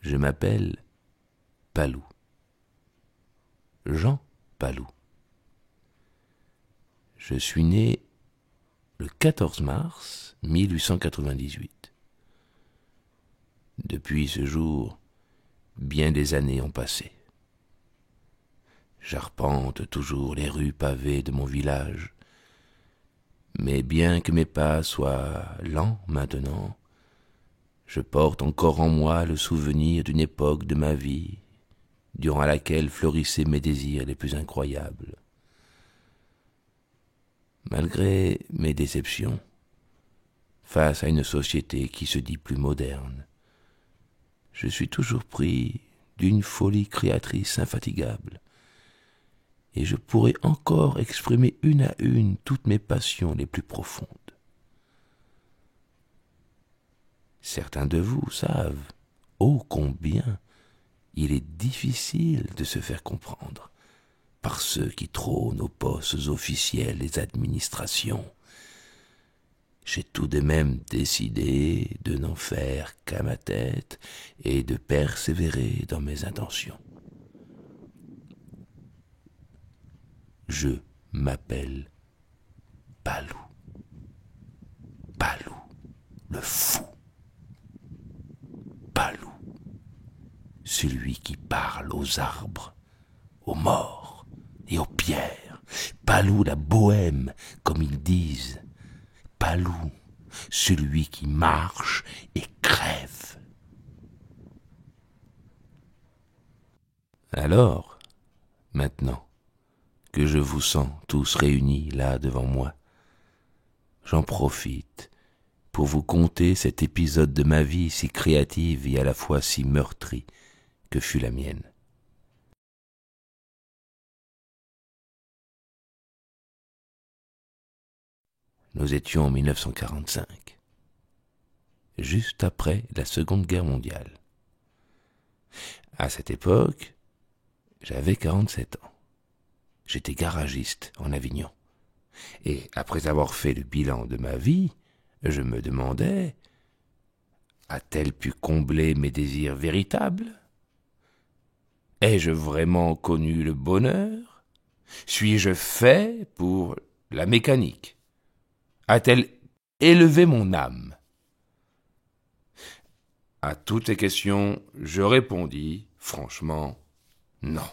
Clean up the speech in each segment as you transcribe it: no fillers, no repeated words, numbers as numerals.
Je m'appelle Palou. Jean Palou. Je suis né le 14 mars 1898. Depuis ce jour, bien des années ont passé. J'arpente toujours les rues pavées de mon village, mais bien que mes pas soient lents maintenant, je porte encore en moi le souvenir d'une époque de ma vie durant laquelle fleurissaient mes désirs les plus incroyables. Malgré mes déceptions, face à une société qui se dit plus moderne, je suis toujours pris d'une folie créatrice infatigable, et je pourrais encore exprimer une à une toutes mes passions les plus profondes. Certains de vous savent, ô combien il est difficile de se faire comprendre par ceux qui trônent aux postes officiels des administrations. J'ai tout de même décidé de n'en faire qu'à ma tête et de persévérer dans mes intentions. Je m'appelle Palou. Palou, le fou. Palou, celui qui parle aux arbres, aux morts et aux pierres. Palou la bohème, comme ils disent. Palou, celui qui marche et crève. Alors, maintenant que je vous sens tous réunis là devant moi, j'en profite pour vous conter cet épisode de ma vie si créative et à la fois si meurtrie que fut la mienne. Nous étions en 1945, juste après la Seconde Guerre mondiale. À cette époque, j'avais 47 ans. J'étais garagiste en Avignon. Et après avoir fait le bilan de ma vie, je me demandais, a-t-elle pu combler mes désirs véritables? Ai-je vraiment connu le bonheur? Suis-je fait pour la mécanique? A-t-elle élevé mon âme? À toutes ces questions, je répondis franchement non.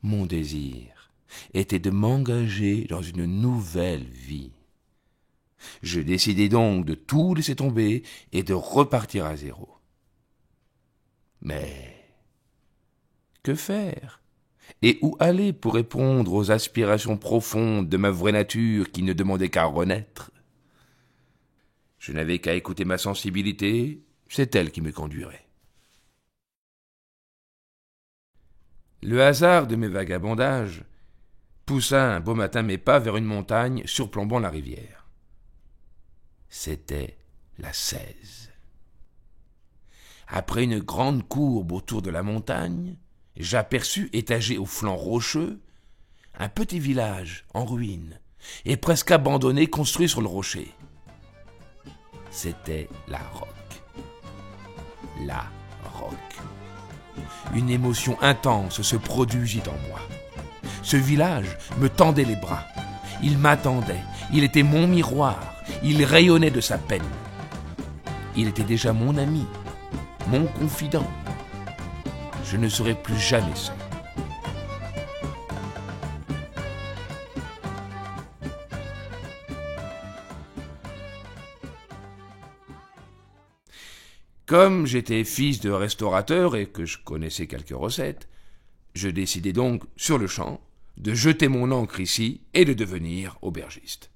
Mon désir était de m'engager dans une nouvelle vie. Je décidai donc de tout laisser tomber et de repartir à zéro. Mais que faire? Et où aller pour répondre aux aspirations profondes de ma vraie nature qui ne demandait qu'à renaître? Je n'avais qu'à écouter ma sensibilité, c'est elle qui me conduirait. Le hasard de mes vagabondages poussa un beau matin mes pas vers une montagne surplombant la rivière. C'était la Cèze. Après une grande courbe autour de la montagne, j'aperçus étagé au flanc rocheux un petit village en ruine et presque abandonné construit sur le rocher. C'était la Roque. La Roque. Une émotion intense se produisit en moi. Ce village me tendait les bras. Il m'attendait. Il était mon miroir. Il rayonnait de sa peine. Il était déjà mon ami, mon confident. Je ne serai plus jamais seul. Comme j'étais fils de restaurateur et que je connaissais quelques recettes, je décidai donc, sur le champ, de jeter mon encre ici et de devenir aubergiste.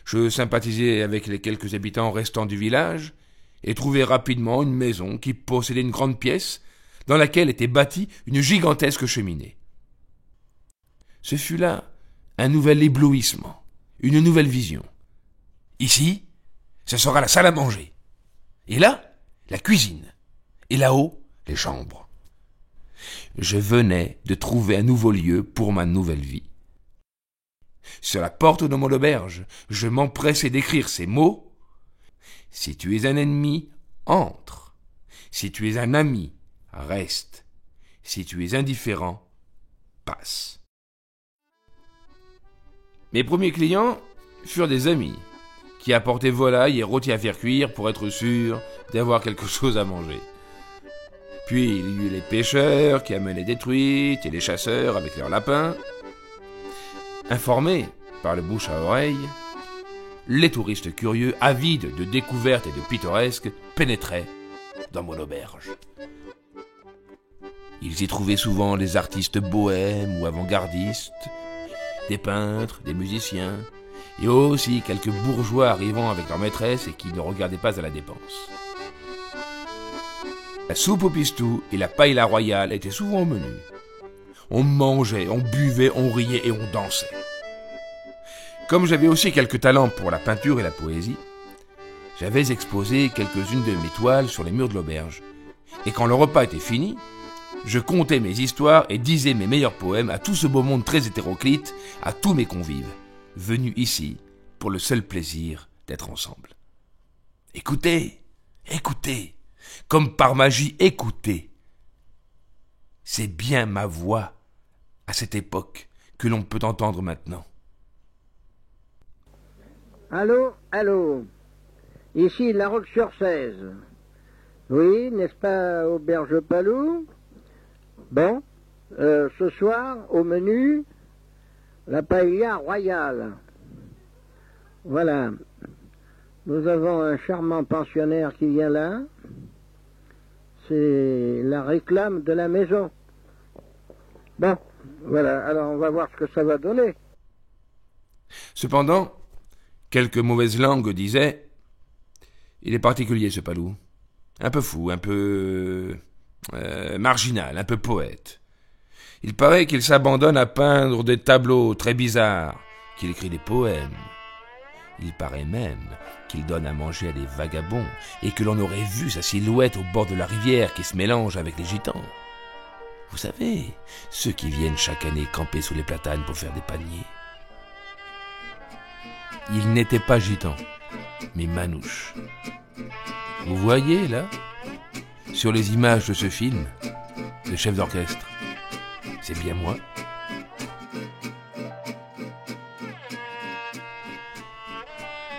Je sympathisai avec les quelques habitants restants du village et trouvai rapidement une maison qui possédait une grande pièce dans laquelle était bâtie une gigantesque cheminée. Ce fut là un nouvel éblouissement, une nouvelle vision. Ici, ce sera la salle à manger. Et là, la cuisine. Et là-haut, les chambres. Je venais de trouver un nouveau lieu pour ma nouvelle vie. Sur la porte de mon auberge, je m'empressai d'écrire ces mots. Si tu es un ennemi, entre. Si tu es un ami, reste. Si tu es indifférent, passe. Mes premiers clients furent des amis qui apportaient volailles et rôtis à faire cuire pour être sûr d'avoir quelque chose à manger. Puis il y eut les pêcheurs qui amenaient des truites et les chasseurs avec leurs lapins. Informés par le bouche à oreille, les touristes curieux, avides de découvertes et de pittoresques, pénétraient dans mon auberge. Ils y trouvaient souvent des artistes bohèmes ou avant-gardistes, des peintres, des musiciens, et aussi quelques bourgeois arrivant avec leur maîtresse et qui ne regardaient pas à la dépense. La soupe au pistou et la paella royale étaient souvent au menu. On mangeait, on buvait, on riait et on dansait. Comme j'avais aussi quelques talents pour la peinture et la poésie, j'avais exposé quelques-unes de mes toiles sur les murs de l'auberge. Et quand le repas était fini, je contais mes histoires et disais mes meilleurs poèmes à tout ce beau monde très hétéroclite, à tous mes convives, venus ici pour le seul plaisir d'être ensemble. Écoutez, écoutez, comme par magie, écoutez. C'est bien ma voix, à cette époque, que l'on peut entendre maintenant. Allô, allô, ici la Roque-sur-Cèze. Oui, n'est-ce pas, auberge Palou? Bon, ce soir, au menu, la paella royale. Voilà. Nous avons un charmant pensionnaire qui vient là. C'est la réclame de la maison. Bon, voilà, alors on va voir ce que ça va donner. Cependant, quelques mauvaises langues disaient « Il est particulier ce Palou, un peu fou, un peu marginal, un peu poète. Il paraît qu'il s'abandonne à peindre des tableaux très bizarres, qu'il écrit des poèmes. Il paraît même qu'il donne à manger à des vagabonds et que l'on aurait vu sa silhouette au bord de la rivière qui se mélange avec les gitans. Vous savez, ceux qui viennent chaque année camper sous les platanes pour faire des paniers. Il n'était pas gitan, mais manouche. Vous voyez, là, sur les images de ce film, le chef d'orchestre, c'est bien moi.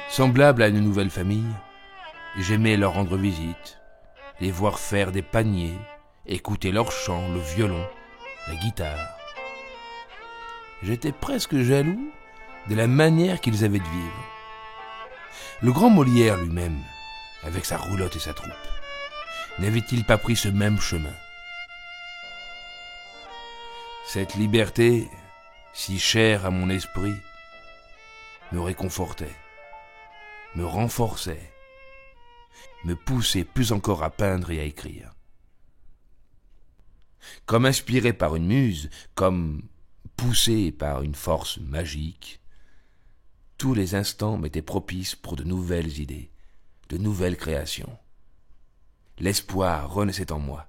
Semblable à une nouvelle famille, j'aimais leur rendre visite, les voir faire des paniers, écouter leur chant, le violon, la guitare. J'étais presque jaloux de la manière qu'ils avaient de vivre. Le grand Molière lui-même, avec sa roulotte et sa troupe, n'avait-il pas pris ce même chemin? Cette liberté, si chère à mon esprit, me réconfortait, me renforçait, me poussait plus encore à peindre et à écrire. Comme inspiré par une muse, comme poussé par une force magique, tous les instants m'étaient propices pour de nouvelles idées, de nouvelles créations. L'espoir renaissait en moi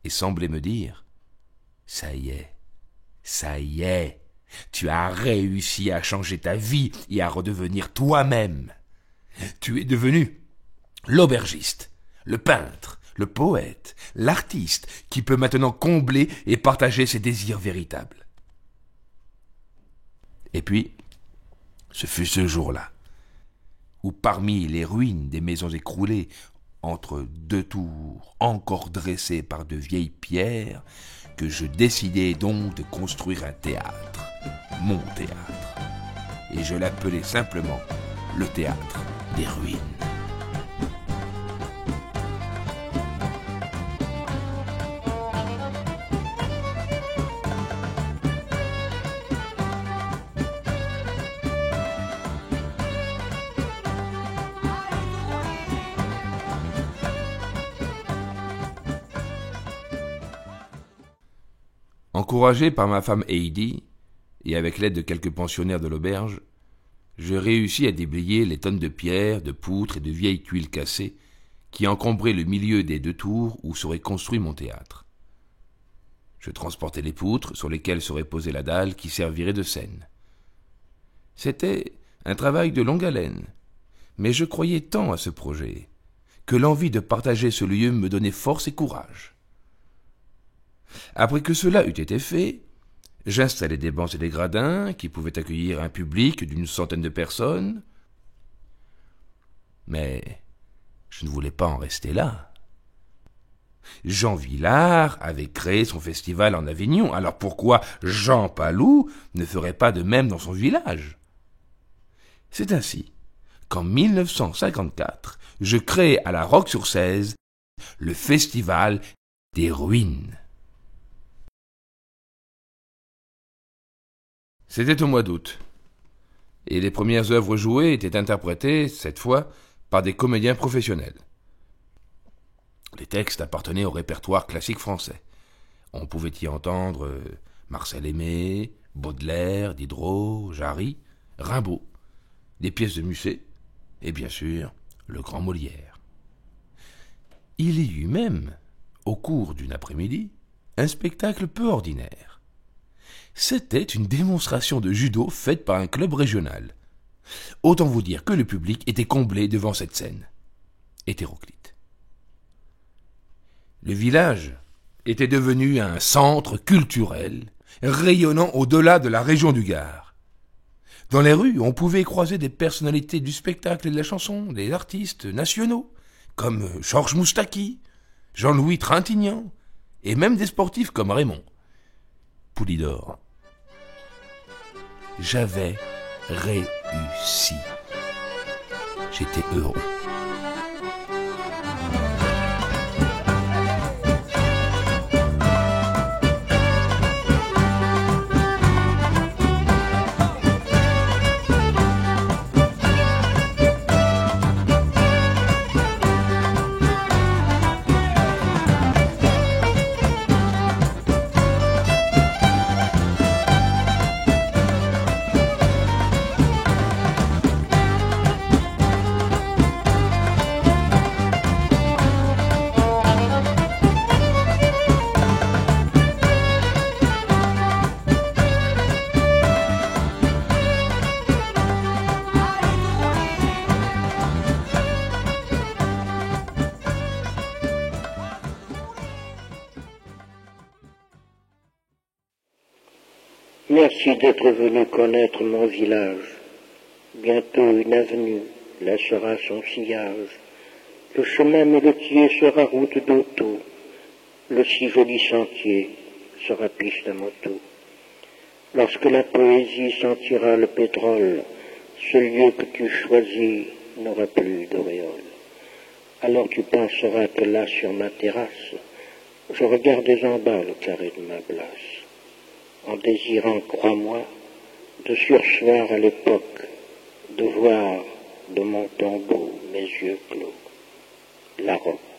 et semblait me dire « Ça y est, tu as réussi à changer ta vie et à redevenir toi-même. Tu es devenu l'aubergiste, le peintre, le poète, l'artiste qui peut maintenant combler et partager ses désirs véritables. » Et puis, ce fut ce jour-là, où parmi les ruines des maisons écroulées, entre deux tours encore dressées par de vieilles pierres, que je décidai donc de construire un théâtre, mon théâtre. Et je l'appelais simplement le théâtre des ruines. Encouragé par ma femme Heidi, et avec l'aide de quelques pensionnaires de l'auberge, je réussis à déblayer les tonnes de pierres, de poutres et de vieilles tuiles cassées qui encombraient le milieu des deux tours où serait construit mon théâtre. Je transportais les poutres sur lesquelles serait posée la dalle qui servirait de scène. C'était un travail de longue haleine, mais je croyais tant à ce projet que l'envie de partager ce lieu me donnait force et courage. Après que cela eut été fait, j'installai des bancs et des gradins qui pouvaient accueillir un public d'une centaine de personnes. Mais je ne voulais pas en rester là. Jean Vilar avait créé son festival en Avignon, alors pourquoi Jean Palou ne ferait pas de même dans son village? C'est ainsi qu'en 1954, je crée à la Roque-sur-Cèze le Festival des Ruines. C'était au mois d'août, et les premières œuvres jouées étaient interprétées, cette fois, par des comédiens professionnels. Les textes appartenaient au répertoire classique français. On pouvait y entendre Marcel Aimé, Baudelaire, Diderot, Jarry, Rimbaud, des pièces de Musset, et bien sûr, le grand Molière. Il y eut même, au cours d'une après-midi, un spectacle peu ordinaire. C'était une démonstration de judo faite par un club régional. Autant vous dire que le public était comblé devant cette scène. Hétéroclite. Le village était devenu un centre culturel, rayonnant au-delà de la région du Gard. Dans les rues, on pouvait croiser des personnalités du spectacle et de la chanson, des artistes nationaux, comme Georges Moustaki, Jean-Louis Trintignant, et même des sportifs comme Raymond Poulidor. J'avais réussi. J'étais heureux. Merci d'être venu connaître mon village. Bientôt une avenue laissera son sillage. Le chemin mélodieux sera route d'auto. Le si joli sentier sera piste à moto. Lorsque la poésie sentira le pétrole, ce lieu que tu choisis n'aura plus d'auréole. Alors tu penseras que là, sur ma terrasse, je regardais en bas le carré de ma glace, en désirant, crois-moi, de surseoir à l'époque, de voir de mon tombeau mes yeux clos, la robe.